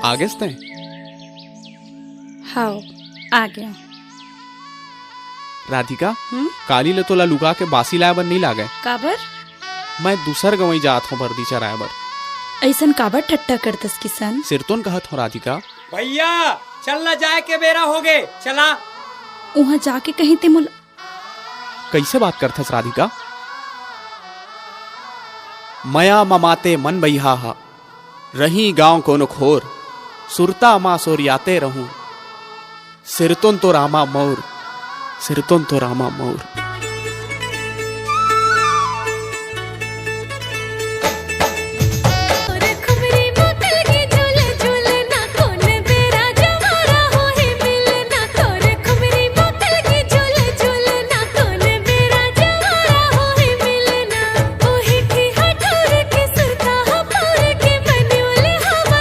आगेस तय हाओ आ गया। राधिका काली ले तोला लुगा के बासी लाए बर नहीं लागे। काबर? मैं दूसर गवई जात हूँ बर्दी चराए बर। ऐसन काबर ठट्टा करतस किसान? सिरतोन कहत हो राधिका। भैया चल ना जाए के बेरा हो गे, चला। वहाँ जाके कहीं ते मुल कैसे बात करथस राधिका? मया ममाते मन बहिहा हा, रही गांव कोनो खोर, सुरता माँ सोरियाते रहूं, सिरतोन तो रामा मोर, सिरतोन तो रामा मोर।